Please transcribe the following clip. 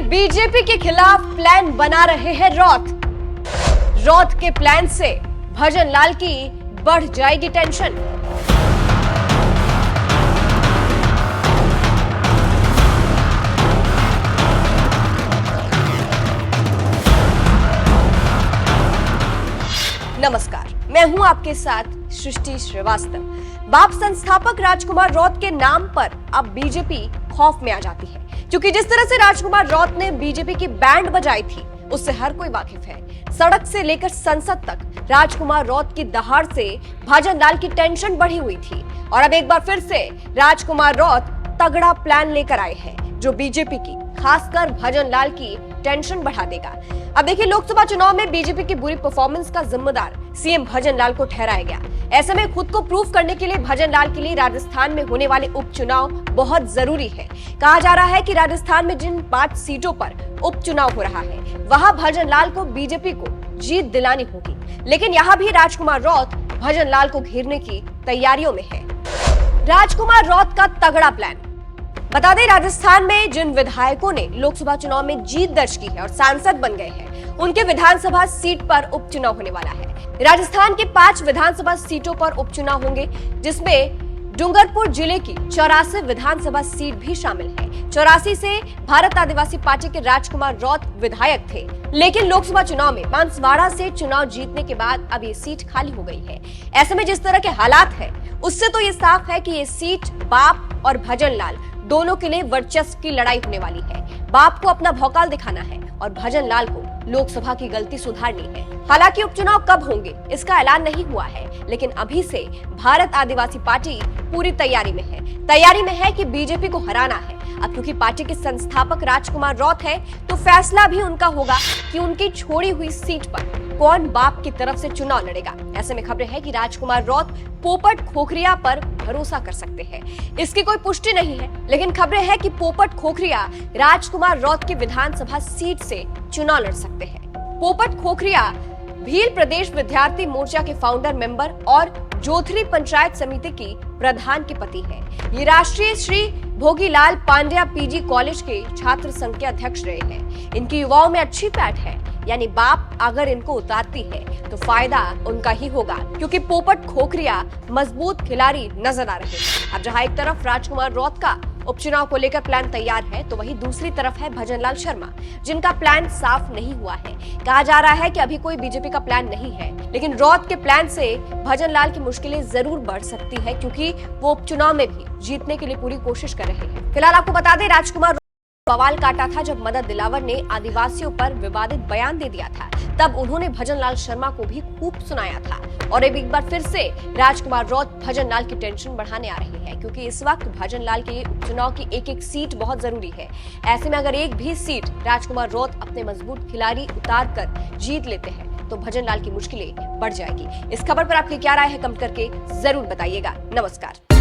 BJP के खिलाफ plan बना रहे हैं रौत के प्लान से भजन लाल की बढ़ जाएगी टेंशन। नमस्कार, मैं हूं आपके साथ सृष्टि श्रीवास्तव। बाप संस्थापक राजकुमार रौत के नाम पर अब बीजेपी खौफ में आ जाती है, क्योंकि जिस तरह से राजकुमार रौत ने बीजेपी की बैंड बजाई थी उससे हर कोई वाकिफ है। सड़क से लेकर संसद तक राजकुमार रौत की दहाड़ से भजन लाल की टेंशन बढ़ी हुई थी और अब एक बार फिर से राजकुमार रौत तगड़ा प्लान लेकर आए हैं जो बीजेपी की, खासकर भजन लाल की टेंशन बढ़ा देगा। अब देखिए, लोकसभा चुनाव में बीजेपी की बुरी परफॉर्मेंस का जिम्मेदार सीएम भजन लाल को ठहराया गया। ऐसे में खुद को प्रूव करने के लिए भजन लाल के लिए राजस्थान में होने वाले उपचुनाव बहुत जरूरी है। कहा जा रहा है कि राजस्थान में जिन 5 सीटों पर उपचुनाव हो रहा है वहां भजन लाल को बीजेपी को जीत दिलानी होगी, लेकिन यहाँ भी राजकुमार रौत भजन लाल को घेरने की तैयारियों में है। राजकुमार रौत का तगड़ा प्लान। बता दें, राजस्थान में जिन विधायकों ने लोकसभा चुनाव में जीत दर्ज की है और सांसद बन गए हैं, उनके विधानसभा सीट पर उपचुनाव होने वाला है। राजस्थान के 5 विधानसभा सीटों पर उपचुनाव होंगे, जिसमें डूंगरपुर जिले की 84 विधानसभा सीट भी शामिल है। 84 से भारत आदिवासी पार्टी के राजकुमार रौत विधायक थे, लेकिन लोकसभा चुनाव में बांसवाड़ा से चुनाव जीतने के बाद अब ये सीट खाली हो गई है। ऐसे में जिस तरह के हालात है उससे तो ये साफ है कि ये सीट बाप और भजन लाल दोनों के लिए वर्चस्व की लड़ाई होने वाली है। बाप को अपना भौकाल दिखाना है और भजन लाल को लोकसभा की गलती सुधारनी है। हालांकि उपचुनाव कब होंगे इसका ऐलान नहीं हुआ है, लेकिन अभी से भारत आदिवासी पार्टी पूरी तैयारी में है कि बीजेपी को हराना है। अब क्योंकि पार्टी के संस्थापक राजकुमार रौत है, तो फैसला भी उनका होगा कि उनकी छोड़ी हुई सीट पर कौन बाप की तरफ से चुनाव लड़ेगा। ऐसे में खबरें हैं कि राजकुमार रौत पोपट खोखरिया पर भरोसा कर सकते हैं। इसकी कोई पुष्टि नहीं है, लेकिन खबरें हैं कि पोपट खोखरिया राजकुमार रौत की विधानसभा सीट से चुनाव लड़ सकते हैं। पोपट खोखरिया भील प्रदेश विद्यार्थी मोर्चा के फाउंडर मेंबर और जोथरी पंचायत समिति की प्रधान के पति हैं। ये राष्ट्रीय श्री भोगीलाल पांड्या पीजी कॉलेज के छात्र संघ के अध्यक्ष रहे हैं। इनकी युवाओं में अच्छी पैठ है, यानी बाप अगर इनको उतारती है तो फायदा उनका ही होगा, क्योंकि पोपट खोखरिया मजबूत खिलाड़ी नजर आ रहे हैं। अब जहां एक तरफ राजकुमार रौत का उपचुनाव को लेकर प्लान तैयार है, तो वहीं दूसरी तरफ है भजन लाल शर्मा, जिनका प्लान साफ नहीं हुआ है। कहा जा रहा है कि अभी कोई बीजेपी का प्लान नहीं है, लेकिन रौत के प्लान से भजन लाल की मुश्किलें जरूर बढ़ सकती है, क्योंकि वो उपचुनाव में भी जीतने के लिए पूरी कोशिश कर रहे हैं। फिलहाल आपको बता दें, राजकुमार बवाल काटा था जब मदन दिलावर ने आदिवासियों पर विवादित बयान दे दिया था। तब उन्होंने भजन लाल शर्मा को भी खूब सुनाया था और एक बार फिर से राजकुमार रौत भजन लाल की टेंशन बढ़ाने आ रहे हैं, क्योंकि इस वक्त भजन लाल के उपचुनाव की एक सीट बहुत जरूरी है। ऐसे में अगर एक भी सीट राजकुमार रौत अपने मजबूत खिलाड़ी उतार कर जीत लेते हैं तो भजन लाल की मुश्किलें बढ़ जाएगी। इस खबर पर आपकी क्या राय है, कमेंट करके जरूर बताइएगा। नमस्कार।